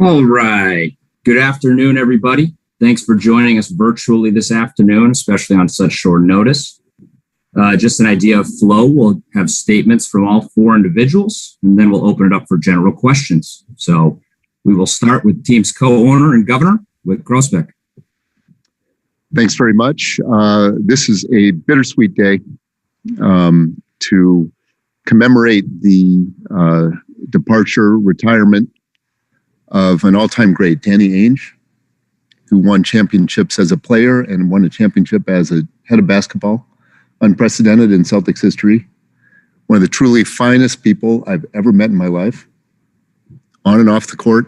All right. Good afternoon, everybody. Thanks for joining us virtually this afternoon, especially on such short notice. Just an idea of flow. We'll have statements from all four individuals, and then we'll open it up for general questions. So we will start with the team's co-owner and governor, Wick Grousbeck. Thanks very much. This is a bittersweet day to commemorate the retirement of an all-time great, Danny Ainge, who won championships as a player and won a championship as a head of basketball, unprecedented in Celtics history. One of the truly finest people I've ever met in my life, on and off the court.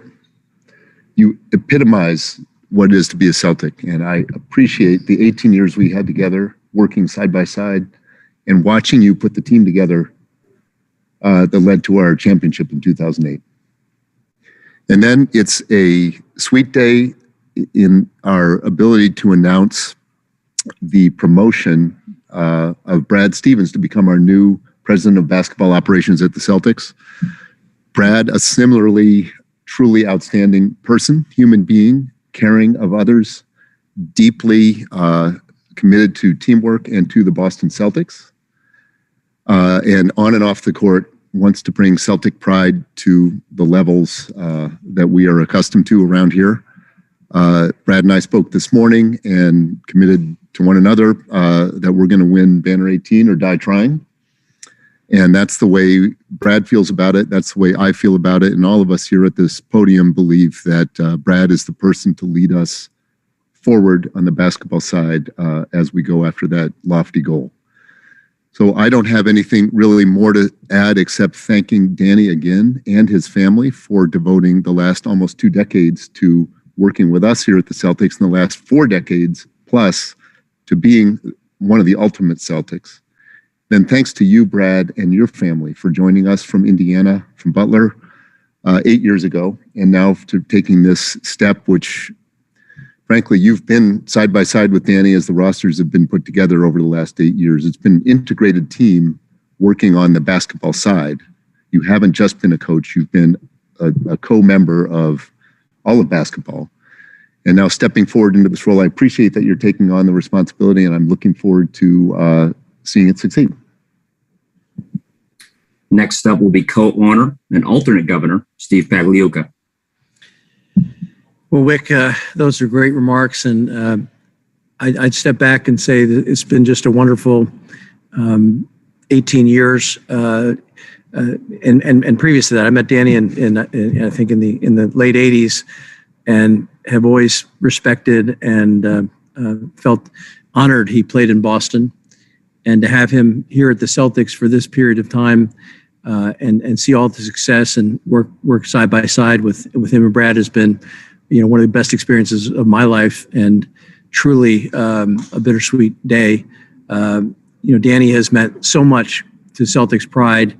You epitomize what it is to be a Celtic, and I appreciate the 18 years we had together, working side by side, and watching you put the team together that led to our championship in 2008. And then it's a sweet day in our ability to announce the promotion of Brad Stevens to become our new president of basketball operations at the Celtics. Brad, a similarly truly outstanding person, human being, caring of others, deeply committed to teamwork and to the Boston Celtics. And on and off the court, wants to bring Celtic pride to the levels that we are accustomed to around here. Brad and I spoke this morning and committed to one another that we're going to win Banner 18 or die trying. And that's the way Brad feels about it. That's the way I feel about it. And all of us here at this podium believe that Brad is the person to lead us forward on the basketball side as we go after that lofty goal. So I don't have anything really more to add except thanking Danny again and his family for devoting the last almost 2 decades to working with us here at the Celtics, and the last 4 decades plus to being one of the ultimate Celtics. Then thanks to you, Brad, and your family for joining us from Indiana, from Butler, 8 years ago, and now to taking this step, which frankly, you've been side by side with Danny as the rosters have been put together over the last 8 years. It's been an integrated team working on the basketball side. You haven't just been a coach, you've been a co-member of all of basketball. And now stepping forward into this role, I appreciate that you're taking on the responsibility, and I'm looking forward to seeing it succeed. Next up will be co-owner and alternate governor, Steve Pagliuca. Well, Wick, those are great remarks, and I'd step back and say that it's been just a wonderful 18 years. And previous to that, I met Danny in I think in the late 80s, and have always respected and felt honored he played in Boston, and to have him here at the Celtics for this period of time and see all the success and work side by side with him and Brad has been, one of the best experiences of my life, and truly a bittersweet day. Danny has meant so much to Celtics pride,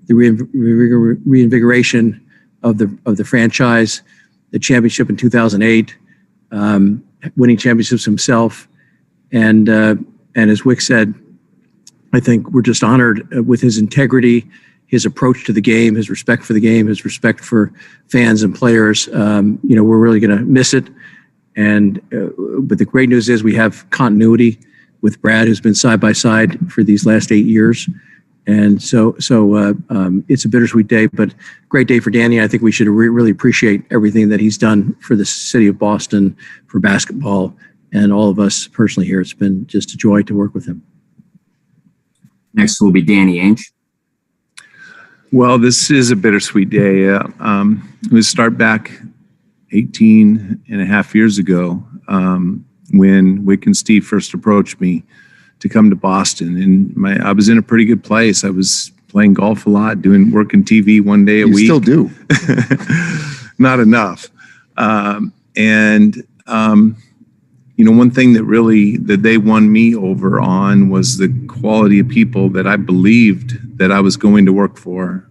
the reinvigoration of the franchise, the championship in 2008, winning championships himself, and as Wick said, I think we're just honored with his integrity, his approach to the game, his respect for the game, his respect for fans and players. We're really going to miss it. But the great news is we have continuity with Brad, who's been side by side for these last 8 years. And so it's a bittersweet day, but great day for Danny. I think we should really appreciate everything that he's done for the city of Boston, for basketball, and all of us personally here. It's been just a joy to work with him. Next will be Danny Ainge. Well, this is a bittersweet day. Let's start back 18 and a half years ago when Wick and Steve first approached me to come to Boston. And I was in a pretty good place. I was playing golf a lot, working TV one day a week. You still do. Not enough. One thing that they won me over on was the quality of people that I believed that I was going to work for.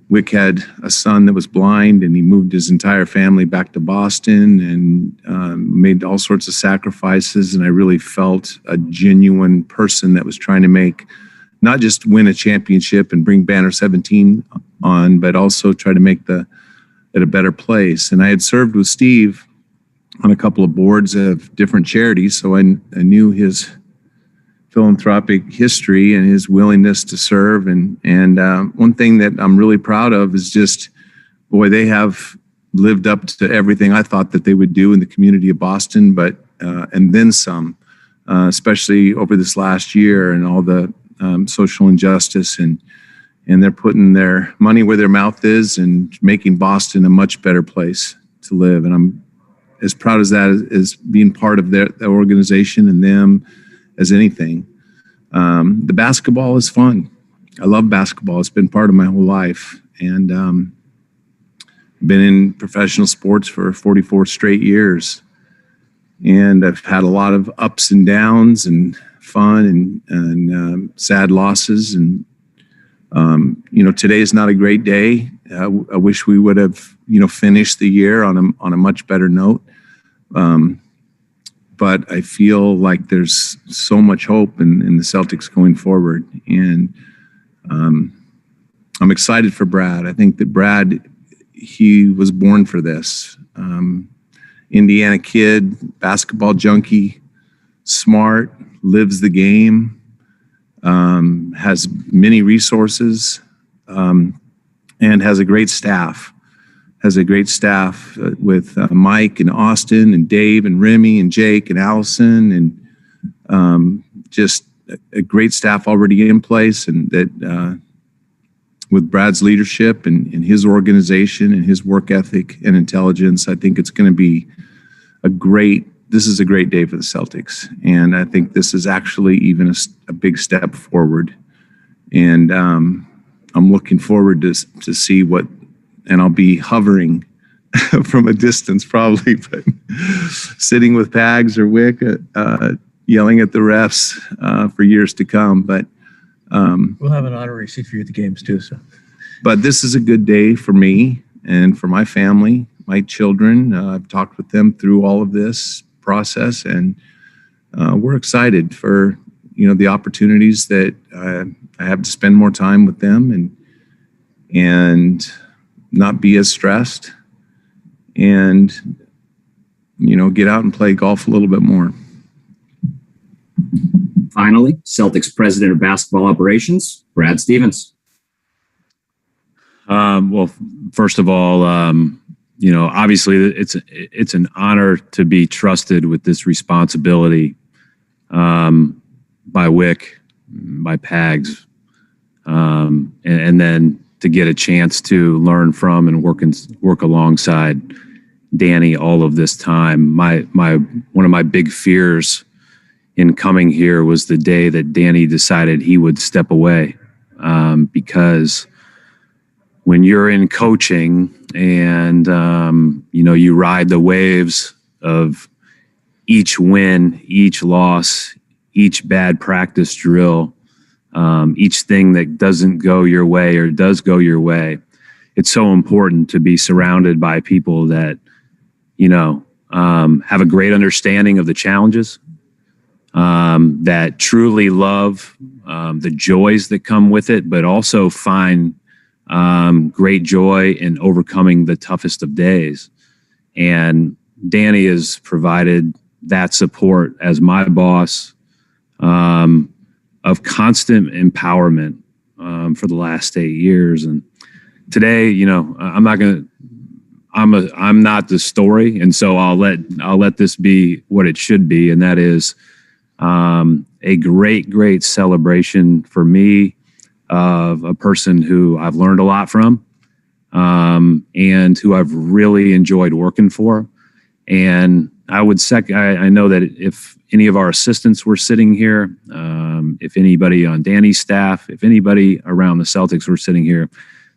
Wick had a son that was blind, and he moved his entire family back to Boston and made all sorts of sacrifices. And I really felt a genuine person that was trying to make not just win a championship and bring Banner 17 on, but also try to make it a better place. And I had served with Steve on a couple of boards of different charities, so I knew his philanthropic history and his willingness to serve. And one thing that I'm really proud of is just, boy, they have lived up to everything I thought that they would do in the community of Boston, but and then some, especially over this last year and all the social injustice, and they're putting their money where their mouth is and making Boston a much better place to live. And I'm as proud as that as being part of their organization and them as anything. The basketball is fun. I love basketball. It's been part of my whole life. And been in professional sports for 44 straight years. And I've had a lot of ups and downs and fun and sad losses. And, today is not a great day. I wish we would have, finished the year on a much better note. But I feel like there's so much hope in the Celtics going forward. And I'm excited for Brad. I think that Brad, he was born for this. Indiana kid, basketball junkie, smart, lives the game, has many resources, and has a great staff. With Mike and Austin and Dave and Remy and Jake and Allison, and just a great staff already in place. And that with Brad's leadership and his organization and his work ethic and intelligence, I think it's going to be this is a great day for the Celtics. And I think this is actually even a big step forward. And I'm looking forward to see what, and I'll be hovering from a distance probably, but sitting with Pags or Wick, yelling at the refs for years to come. But we'll have an honorary seat for you at the games too. So, but this is a good day for me and for my family, my children. I've talked with them through all of this process, and we're excited for the opportunities that I have to spend more time with them and not be as stressed, and get out and play golf a little bit more. Finally, Celtics President of Basketball Operations, Brad Stevens. Well, first of all, obviously it's an honor to be trusted with this responsibility by Wick, by Pags, and then to get a chance to learn from and work alongside Danny all of this time. One of my big fears in coming here was the day that Danny decided he would step away, because when you're in coaching and you ride the waves of each win, each loss, each bad practice drill, each thing that doesn't go your way or does go your way, it's so important to be surrounded by people that have a great understanding of the challenges, that truly love the joys that come with it, but also find great joy in overcoming the toughest of days. And Danny has provided that support as my boss, of constant empowerment for the last 8 years. And today, I'm not the story, and so I'll let this be what it should be, and that is a great celebration for me of a person who I've learned a lot from, and who I've really enjoyed working for. And I know that if any of our assistants were sitting here, if anybody on Danny's staff, if anybody around the Celtics were sitting here,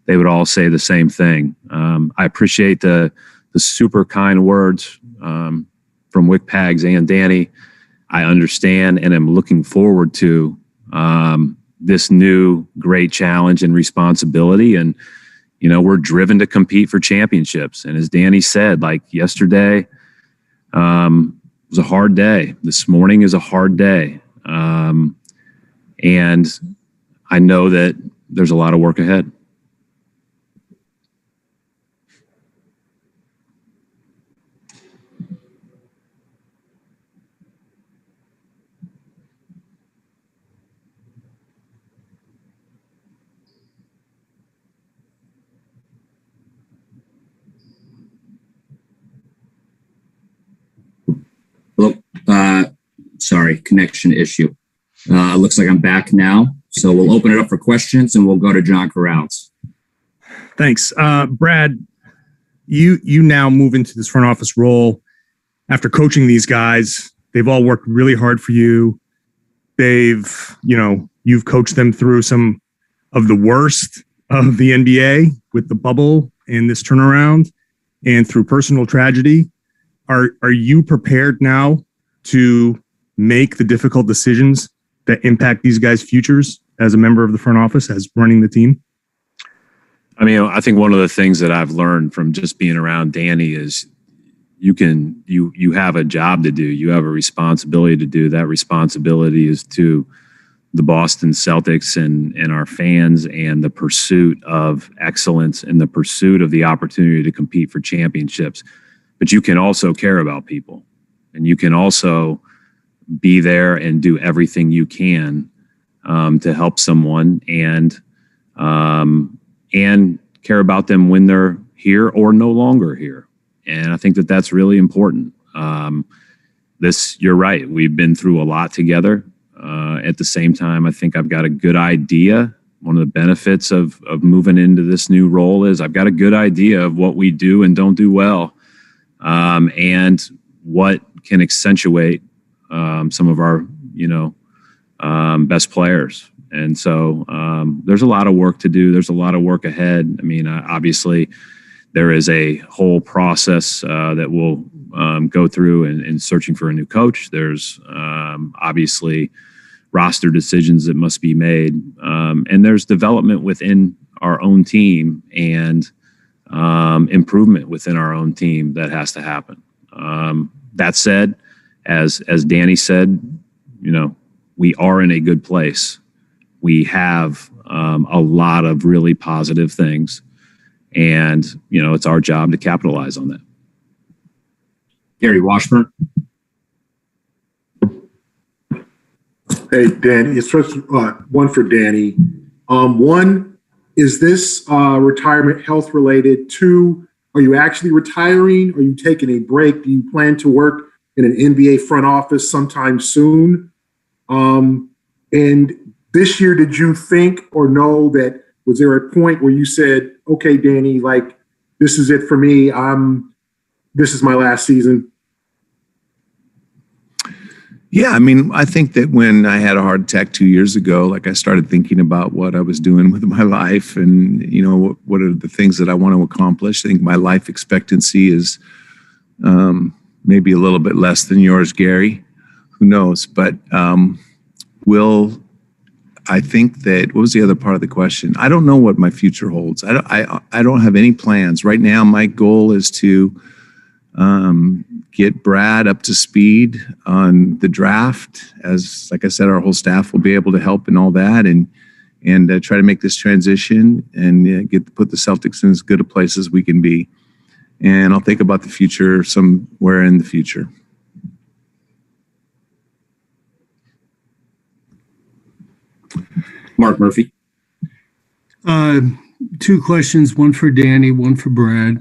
they would all say the same thing. I appreciate the super kind words from Wick, Pags, and Danny. I understand and am looking forward to this new great challenge and responsibility. And, we're driven to compete for championships. And as Danny said, like yesterday, was a hard day. This morning is a hard day. And I know that there's a lot of work ahead. Sorry, connection issue. Looks like I'm back now. So we'll open it up for questions and we'll go to John Corrales. Thanks. Brad, you now move into this front office role after coaching these guys. They've all worked really hard for you. You've coached them through some of the worst of the NBA with the bubble and this turnaround and through personal tragedy. Are you prepared now to make the difficult decisions that impact these guys' futures as a member of the front office, as running the team? I mean, I think one of the things that I've learned from just being around Danny is you have a job to do. You have a responsibility to do. That responsibility is to the Boston Celtics and our fans, and the pursuit of excellence and the pursuit of the opportunity to compete for championships. But you can also care about people, and you can also be there and do everything you can to help someone and care about them when they're here or no longer here. And I think that that's really important. You're right. We've been through a lot together. At the same time, I think I've got a good idea. One of the benefits of moving into this new role is I've got a good idea of what we do and don't do well, and what can accentuate some of our, best players. And so there's a lot of work to do. There's a lot of work ahead. I mean, obviously, there is a whole process that we'll go through in searching for a new coach. There's obviously roster decisions that must be made. And there's development within our own team and improvement within our own team that has to happen. That said, as Danny said, we are in a good place. We have a lot of really positive things, and it's our job to capitalize on that. Gary Washburn. Hey, Danny, it's first one for Danny. One, is this retirement health related? Two, are you actually retiring? Are you taking a break? Do you plan to work in an NBA front office sometime soon? And this year, did you think or know that, was there a point where you said, okay, Danny, like, this is it for me. This is my last season? Yeah, I mean, I think that when I had a heart attack 2 years ago, like, I started thinking about what I was doing with my life and, what are the things that I want to accomplish. I think my life expectancy is maybe a little bit less than yours, Gary. Who knows? But I think that, what was the other part of the question? I don't know what my future holds. I don't have any plans. Right now, my goal is to get Brad up to speed on the draft. As, like I said, our whole staff will be able to help in all that, and try to make this transition and put the Celtics in as good a place as we can be. And I'll think about the future somewhere in the future. Mark Murphy. Two questions, one for Danny, one for Brad.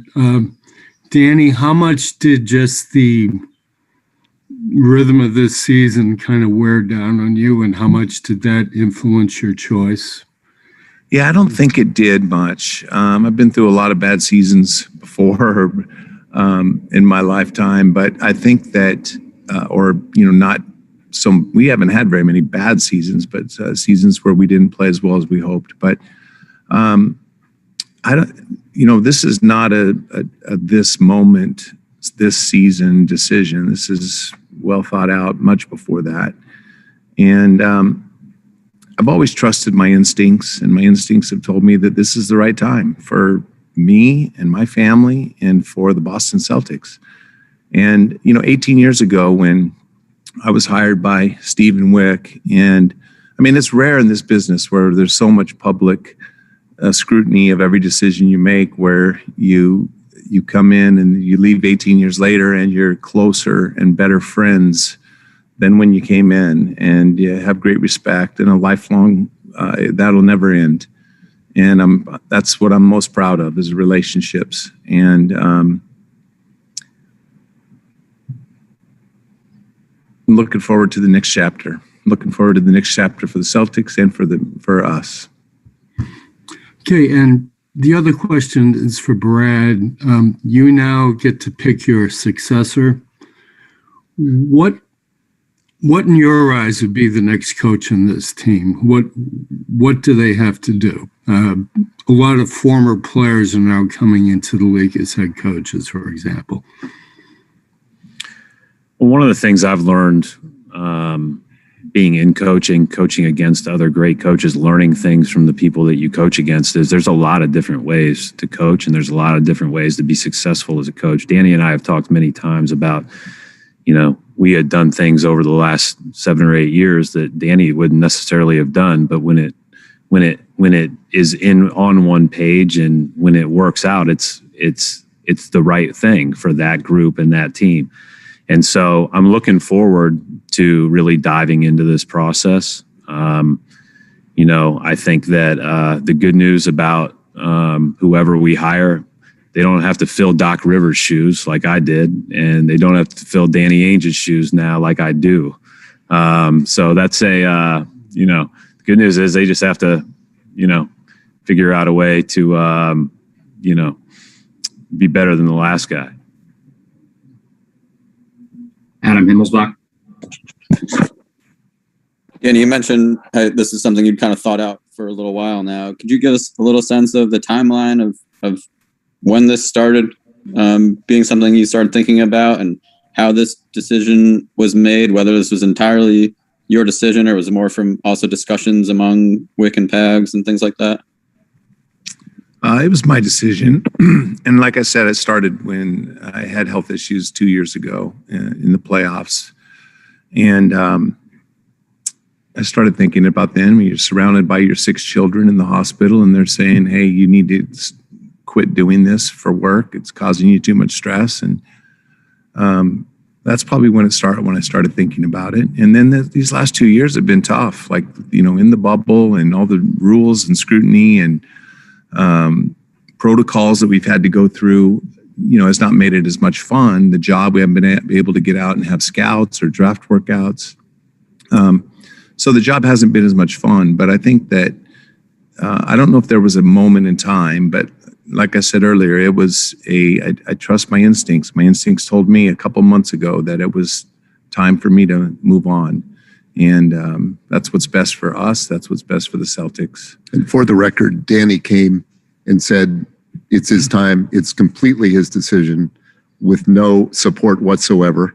Danny, how much did just the rhythm of this season kind of wear down on you, and how much did that influence your choice? Yeah, I don't think it did much. I've been through a lot of bad seasons before in my lifetime, but I think that, not so, we haven't had very many bad seasons, but seasons where we didn't play as well as we hoped. But I don't, this is not a this moment, this season decision. This is well thought out much before that. And I've always trusted my instincts, and my instincts have told me that this is the right time for me and my family and for the Boston Celtics. And, 18 years ago, when I was hired by Stephen Wick, and I mean, it's rare in this business where there's so much public scrutiny of every decision you make, where you come in and you leave 18 years later and you're closer and better friends than when you came in, and you have great respect and a lifelong, that'll never end. And that's what I'm most proud of, is relationships. And I'm looking forward to the next chapter. Looking forward to the next chapter for the Celtics and for us. Okay, and the other question is for Brad. You now get to pick your successor. What in your eyes would be the next coach in this team? What do they have to do? A lot of former players are now coming into the league as head coaches, for example. Well, one of the things I've learned being in coaching against other great coaches, learning things from the people that you coach against, is there's a lot of different ways to coach, and there's a lot of different ways to be successful as a coach. Danny and I have talked many times about, we had done things over the last 7 or 8 years that Danny wouldn't necessarily have done, but when it is on one page and when it works out, it's the right thing for that group and that team. And so I'm looking forward to really diving into this process. I think that the good news about whoever we hire, they don't have to fill Doc Rivers' shoes like I did, and they don't have to fill Danny Ainge's shoes now like I do. So that's the good news is they just have to, figure out a way to, be better than the last guy. Adam Himmelsbach. And you mentioned this is something you'd kind of thought out for a little while now. Could you give us a little sense of the timeline of when this started being something you started thinking about, and how this decision was made, whether this was entirely your decision or was it more from also discussions among Wick and Pags and things like that? It was my decision. And like I said, it started when I had health issues 2 years ago in the playoffs. And I started thinking about them. You're surrounded by your 6 children in the hospital, and they're saying, hey, you need to quit doing this for work. It's causing you too much stress. And that's probably when it started, when I started thinking about it. And then these last 2 years have been tough, like, in the bubble and all the rules and scrutiny and protocols that we've had to go through, has not made it as much fun. The job, we haven't been able to get out and have scouts or draft workouts. So the job hasn't been as much fun, but I think that, I don't know if there was a moment in time, but like I said earlier, it was I trust my instincts. My instincts told me a couple months ago that it was time for me to move on. And that's what's best for us. That's what's best for the Celtics. And for the record, Danny came and said, it's his time. It's completely his decision, with no support whatsoever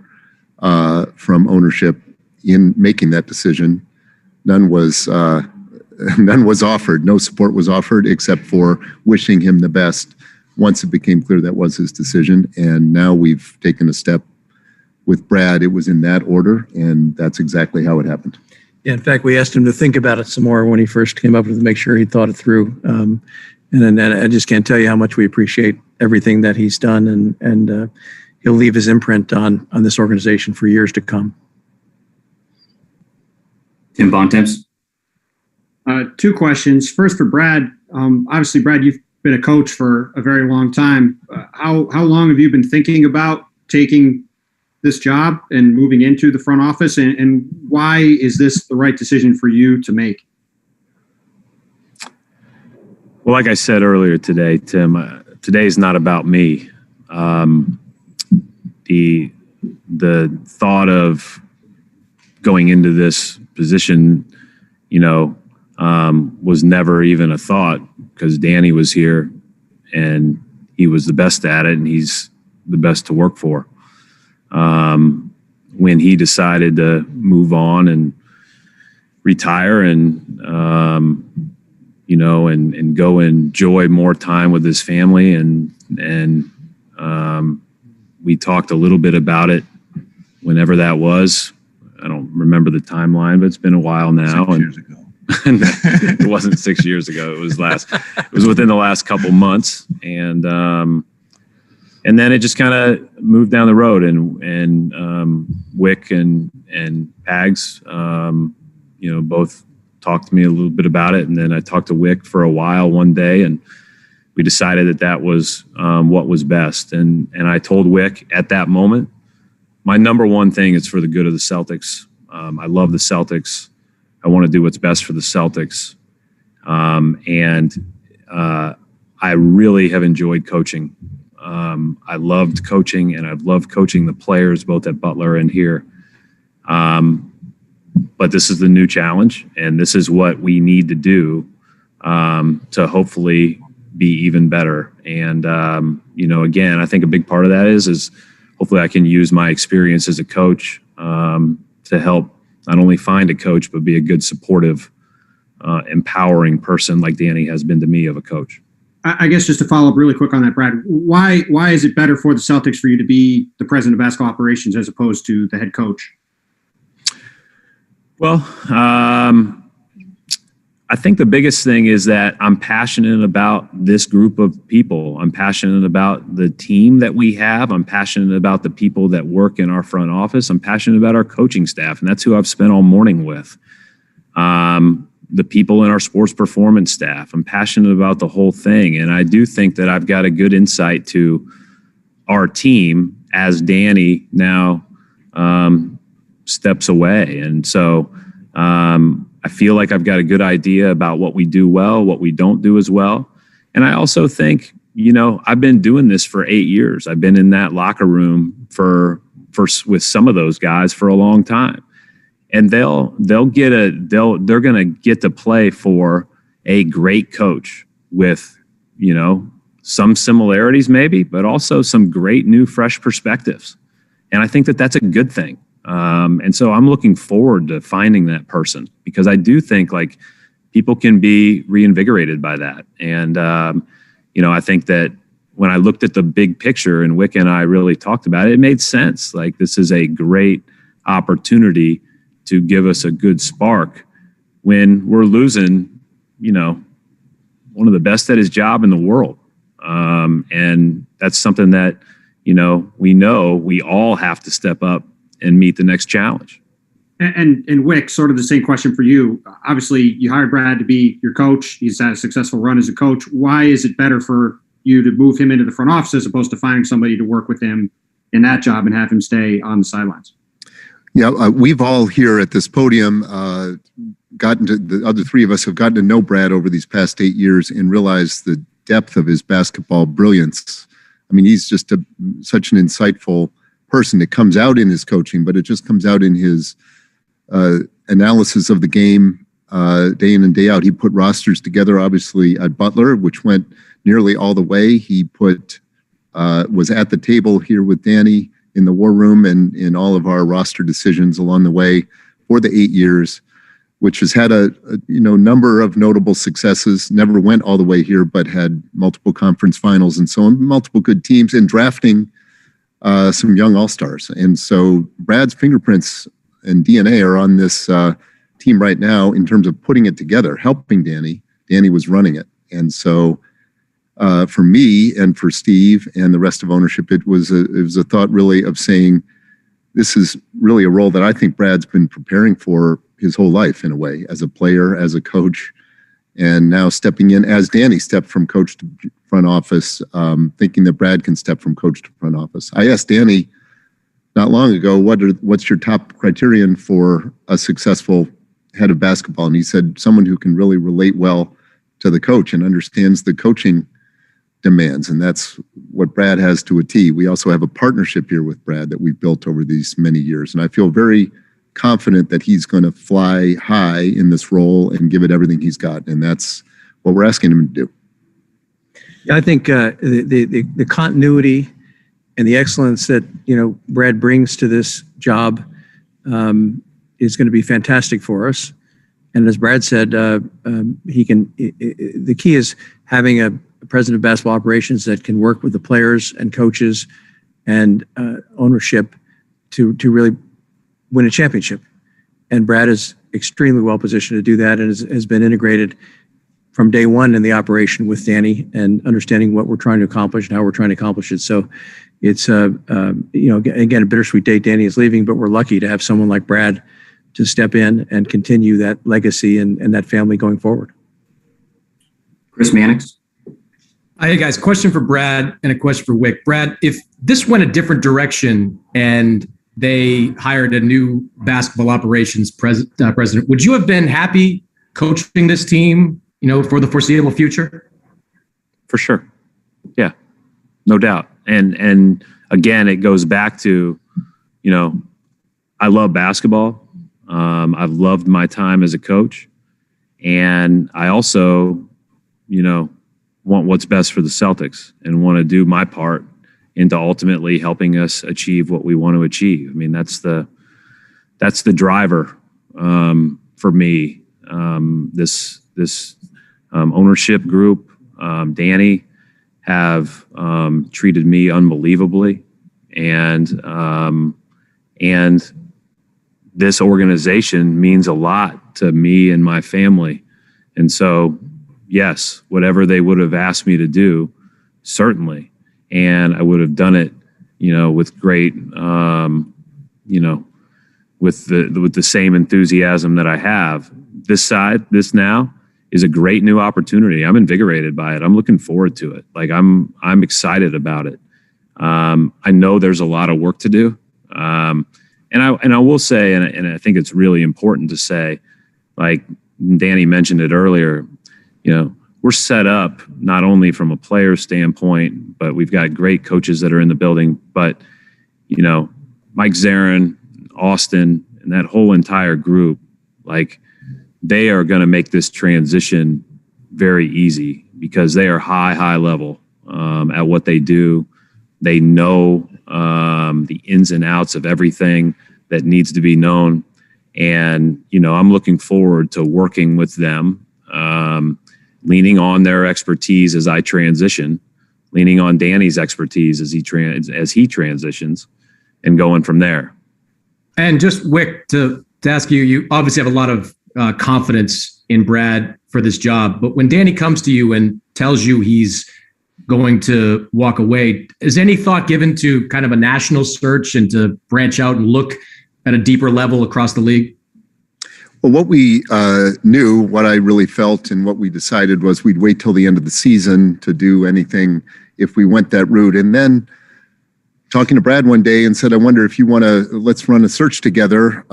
from ownership in making that decision. None was offered. No support was offered except for wishing him the best once it became clear that was his decision. And now we've taken a step with Brad. It was in that order, and that's exactly how it happened. Yeah, in fact, we asked him to think about it some more when he first came up with it, to make sure he thought it through. And I just can't tell you how much we appreciate everything that he's done, and he'll leave his imprint on this organization for years to come. Tim Bontemps. 2 questions. First for Brad. Obviously, Brad, you've been a coach for a very long time. How long have you been thinking about taking this job and moving into the front office, and why is this the right decision for you to make? Well, like I said earlier today, Tim, today is not about me. The thought of going into this position, was never even a thought, because Danny was here and he was the best at it, and he's the best to work for. When he decided to move on and retire and go enjoy more time with his family, and we talked a little bit about it whenever that was. I don't remember the timeline, but it's been a while now. 6 years ago. It wasn't 6 years ago. It was within the last couple months. And then it just kind of moved down the road, and Wick and Pags, both talked to me a little bit about it. And then I talked to Wick for a while one day, and we decided that was what was best. And I told Wick at that moment, my number one thing is for the good of the Celtics. I love the Celtics. I want to do what's best for the Celtics. I really have enjoyed coaching. I loved coaching, and I've loved coaching the players both at Butler and here. But this is the new challenge, and this is what we need to do to hopefully be even better. And, again, I think a big part of that is hopefully I can use my experience as a coach to help not only find a coach, but be a good, supportive, empowering person like Danny has been to me of a coach. I guess just to follow up really quick on that, Brad, why is it better for the Celtics for you to be the president of basketball operations as opposed to the head coach? Well, I think the biggest thing is that I'm passionate about this group of people. I'm passionate about the team that we have. I'm passionate about the people that work in our front office. I'm passionate about our coaching staff, and that's who I've spent all morning with. The people in our sports performance staff. I'm passionate about the whole thing. And I do think that I've got a good insight to our team as Danny now steps away. And so I feel like I've got a good idea about what we do well, what we don't do as well. And I also think, I've been doing this for 8 years. I've been in that locker room with some of those guys for a long time. And they're going to get to play for a great coach with, some similarities maybe, but also some great new fresh perspectives. And I think that that's a good thing. And so I'm looking forward to finding that person, because I do think like people can be reinvigorated by that. And, I think that when I looked at the big picture and Wick and I really talked about it, it made sense. Like, this is a great opportunity to give us a good spark when we're losing, one of the best at his job in the world. And that's something that, we all have to step up and meet the next challenge. And Wick, sort of the same question for you. Obviously, you hired Brad to be your coach. He's had a successful run as a coach. Why is it better for you to move him into the front office as opposed to finding somebody to work with him in that job and have him stay on the sidelines? Yeah, we've all here at this podium the other three of us have gotten to know Brad over these past 8 years and realized the depth of his basketball brilliance. I mean, he's just such an insightful person. It comes out in his coaching, but it just comes out in his analysis of the game day in and day out. He put rosters together, obviously, at Butler, which went nearly all the way. He was at the table here with Danny in the war room and in all of our roster decisions along the way for the 8 years, which has had a number of notable successes. Never went all the way here, but had multiple conference finals and so on, multiple good teams, and drafting some young all-stars. And so Brad's fingerprints and DNA are on this team right now in terms of putting it together, helping Danny. Danny was running it. And so for me and for Steve and the rest of ownership, it was a thought really of saying, this is really a role that I think Brad's been preparing for his whole life in a way, as a player, as a coach, and now stepping in as Danny stepped from coach to front office, thinking that Brad can step from coach to front office. I asked Danny not long ago, what's your top criterion for a successful head of basketball? And he said, someone who can really relate well to the coach and understands the coaching demands. And that's what Brad has to a T. We also have a partnership here with Brad that we've built over these many years. And I feel very confident that he's going to fly high in this role and give it everything he's got. And that's what we're asking him to do. Yeah, I think the continuity and the excellence that, Brad brings to this job is going to be fantastic for us. And as Brad said, the key is having a president of basketball operations that can work with the players and coaches and ownership to really win a championship. And Brad is extremely well positioned to do that, and has been integrated from day one in the operation with Danny and understanding what we're trying to accomplish and how we're trying to accomplish it. So it's, again, a bittersweet day. Danny is leaving, but we're lucky to have someone like Brad to step in and continue that legacy and that family going forward. Chris Mannix. Hey guys, question for Brad and a question for Wick. Brad, if this went a different direction and they hired a new basketball operations president, would you have been happy coaching this team, for the foreseeable future? For sure. Yeah, no doubt. And again, it goes back to, I love basketball. I've loved my time as a coach, and I also, want what's best for the Celtics and want to do my part into ultimately helping us achieve what we want to achieve. I mean, that's the driver for me. This ownership group, Danny, have treated me unbelievably, and this organization means a lot to me and my family. And so, yes, whatever they would have asked me to do, certainly. And I would have done it, with great, with the same enthusiasm that I have. This now is a great new opportunity. I'm invigorated by it. I'm looking forward to it. Like I'm excited about it. I know there's a lot of work to do. And I will say, and I think it's really important to say, like Danny mentioned it earlier, we're set up not only from a player standpoint, but we've got great coaches that are in the building. But, Mike Zarin, Austin, and that whole entire group, like they are going to make this transition very easy because they are high level at what they do. They know the ins and outs of everything that needs to be known. And, I'm looking forward to working with them, leaning on their expertise as I transition, leaning on Danny's expertise as he transitions, and going from there. And just Wick, to ask you, you obviously have a lot of confidence in Brad for this job, but when Danny comes to you and tells you he's going to walk away, is any thought given to kind of a national search and to branch out and look at a deeper level across the league? Well, what we knew, what I really felt, and what we decided was we'd wait till the end of the season to do anything if we went that route. And then talking to Brad one day and said, I wonder if you want to, let's run a search together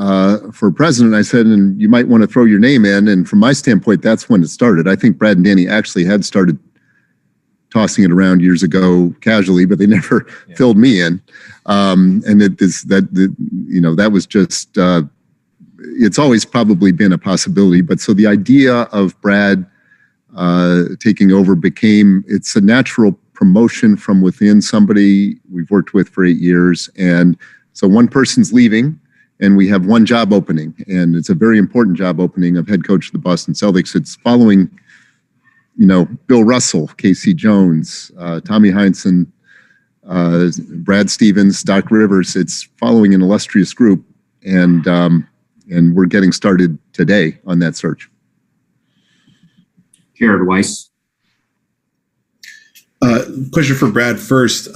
for president. I said, and you might want to throw your name in. And from my standpoint, that's when it started. I think Brad and Danny actually had started tossing it around years ago casually, but they never filled me in. And that was just, it's always probably been a possibility. But so the idea of Brad taking over it's a natural promotion from within somebody we've worked with for 8 years. And so one person's leaving and we have one job opening, and it's a very important job opening of head coach of the Boston Celtics. It's following, Bill Russell, Casey Jones, Tommy Heinsohn, Brad Stevens, Doc Rivers. It's following an illustrious group, and we're getting started today on that search. Jared Weiss. Question for Brad first.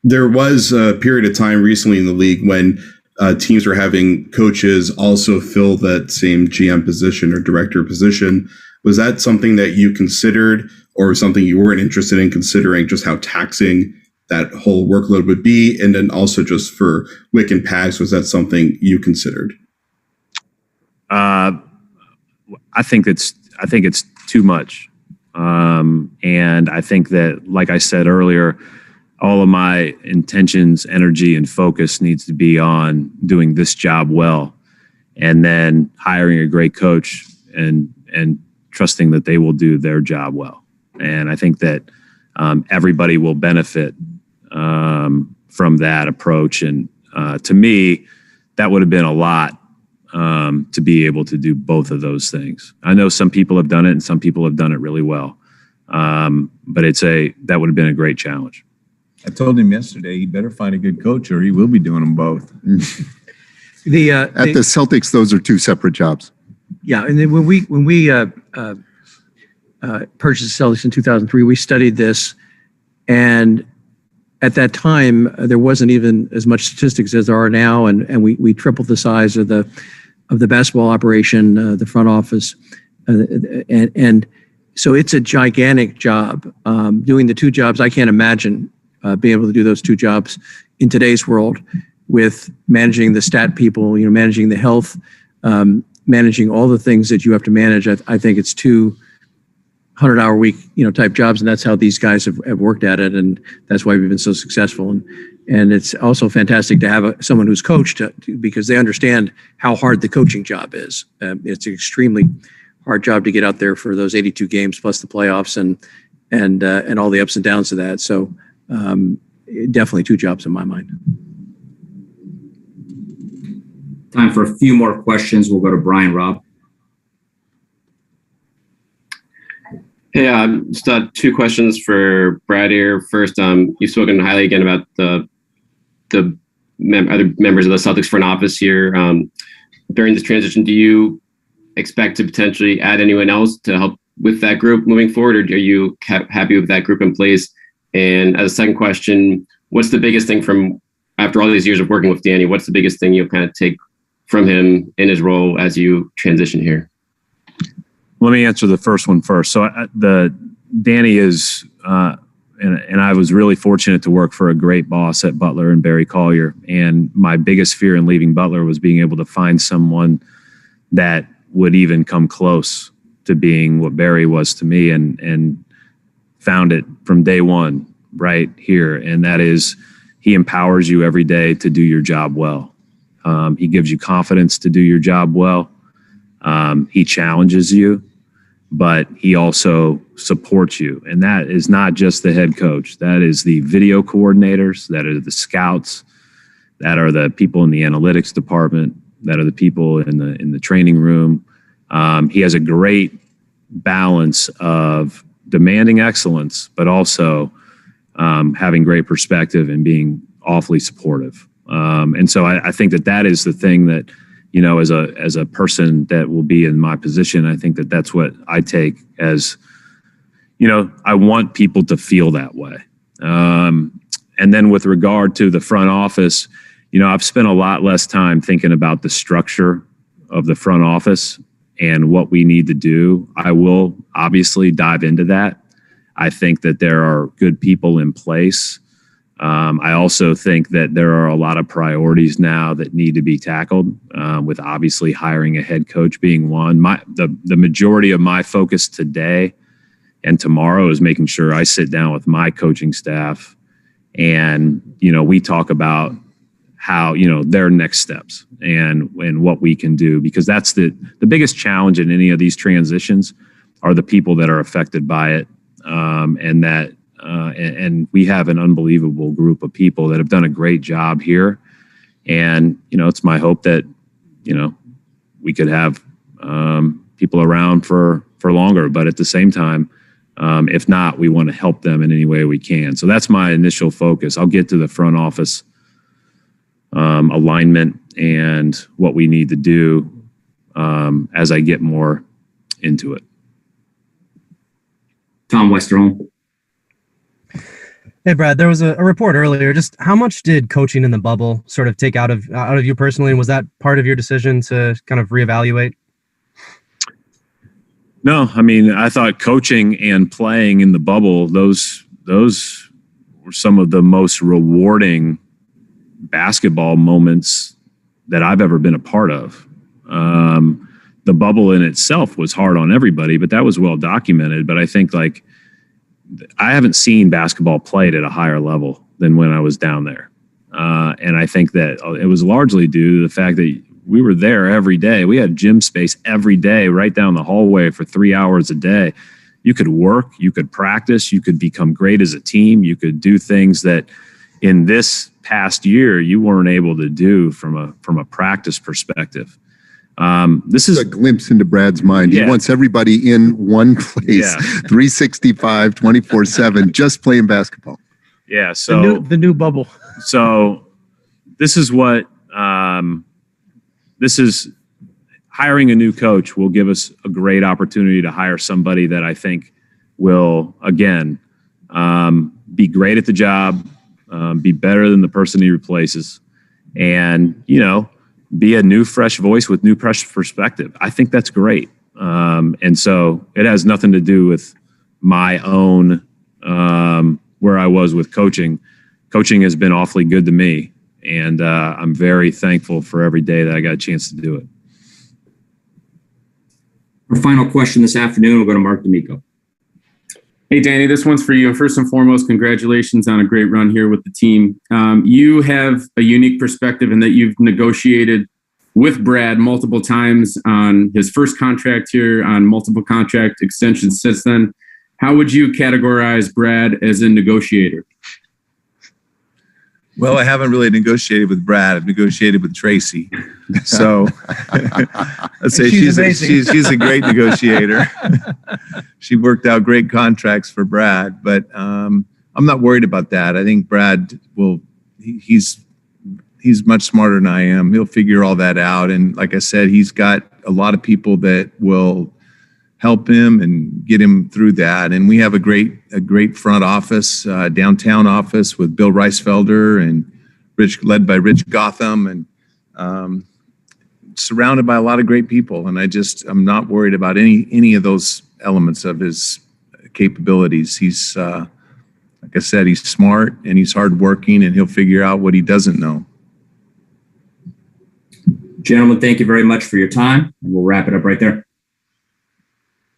There was a period of time recently in the league when teams were having coaches also fill that same GM position or director position. Was that something that you considered, or something you weren't interested in considering, just how taxing that whole workload would be? And then also just for Wick and Pags, was that something you considered? I think it's too much. And I think that, like I said earlier, all of my intentions, energy, and focus needs to be on doing this job well, and then hiring a great coach and trusting that they will do their job well. And I think that everybody will benefit from that approach. And to me, that would have been a lot to be able to do both of those things. I know some people have done it and some people have done it really well. But that would have been a great challenge. I told him yesterday he better find a good coach or he will be doing them both. At the Celtics, those are two separate jobs. Yeah, and then when we purchased the Celtics in 2003, we studied this, and at that time there wasn't even as much statistics as there are now, and we tripled the size of the basketball operation, the front office, and so it's a gigantic job. Doing the two jobs, I can't imagine being able to do those two jobs in today's world, with managing the stat people, managing the health, managing all the things that you have to manage. I think it's 200-hour week, type jobs, and that's how these guys have worked at it, and that's why we've been so successful. And it's also fantastic to have someone who's coached, because they understand how hard the coaching job is. It's an extremely hard job to get out there for those 82 games plus the playoffs and all the ups and downs of that. So definitely two jobs in my mind. Time for a few more questions. We'll go to Brian Robb. Hey, just two questions for Brad here. First, you've spoken highly again about the other members of the Celtics front office here. During this transition, do you expect to potentially add anyone else to help with that group moving forward, or are you happy with that group in place? And as a second question, what's the biggest thing from, after all these years of working with Danny, what's the biggest thing you'll kind of take from him in his role as you transition here? Let me answer the first one first. So Danny is, and I was really fortunate to work for a great boss at Butler and Barry Collier. And my biggest fear in leaving Butler was being able to find someone that would even come close to being what Barry was to me, and found it from day one right here. And that is, he empowers you every day to do your job well. He gives you confidence to do your job well. He challenges you, but he also supports you. And that is not just the head coach. That is the video coordinators, that are the scouts, that are the people in the analytics department, that are the people in the training room. He has a great balance of demanding excellence, but also having great perspective and being awfully supportive. And so I think that is the thing that, as a person that will be in my position, I think that's what I take as, I want people to feel that way. And then with regard to the front office, I've spent a lot less time thinking about the structure of the front office and what we need to do. I will obviously dive into that. I think that there are good people in place. I also think that there are a lot of priorities now that need to be tackled, with obviously hiring a head coach being one. The majority of my focus today and tomorrow is making sure I sit down with my coaching staff and, we talk about how, their next steps and what we can do, because that's the biggest challenge in any of these transitions are the people that are affected by it. And we have an unbelievable group of people that have done a great job here. And, it's my hope that, we could have people around for longer, but at the same time, if not, we want to help them in any way we can. So that's my initial focus. I'll get to the front office alignment and what we need to do as I get more into it. Tom Westerholm. Hey, Brad, there was a report earlier. Just how much did coaching in the bubble sort of take out of you personally? And was that part of your decision to kind of reevaluate? No, I thought coaching and playing in the bubble, those were some of the most rewarding basketball moments that I've ever been a part of. The bubble in itself was hard on everybody, but that was well documented. But I think I haven't seen basketball played at a higher level than when I was down there. And I think that it was largely due to the fact that we were there every day. We had gym space every day, right down the hallway for 3 hours a day. You could work, you could practice, you could become great as a team. You could do things that in this past year you weren't able to do from a practice perspective. This is a glimpse into Brad's mind. Yeah. He wants everybody in one place, 365, 24/7, just playing basketball. Yeah. So the new bubble. So this is what this is hiring a new coach will give us a great opportunity to hire somebody that I think will, again, be great at the job, be better than the person he replaces, and, be a new, fresh voice with new, fresh perspective. I think that's great. And so it has nothing to do with my own, where I was with coaching. Coaching has been awfully good to me, and I'm very thankful for every day that I got a chance to do it. Our final question this afternoon will go to Mark D'Amico. Hey, Danny, this one's for you. And first and foremost, congratulations on a great run here with the team. You have a unique perspective in that you've negotiated with Brad multiple times on his first contract here, on multiple contract extensions since then. How would you categorize Brad as a negotiator? Well, I haven't really negotiated with Brad. I've negotiated with Tracy. So let's say she's a great negotiator. She worked out great contracts for Brad, but I'm not worried about that. I think Brad he's much smarter than I am. He'll figure all that out. And like I said, he's got a lot of people that will help him and get him through that. And we have a great front office, downtown office with Bill Reisfelder and led by Rich Gotham, and surrounded by a lot of great people. And I'm not worried about any of those elements of his capabilities. He's, like I said, he's smart and he's hardworking, and he'll figure out what he doesn't know. Gentlemen, thank you very much for your time, and we'll wrap it up right there.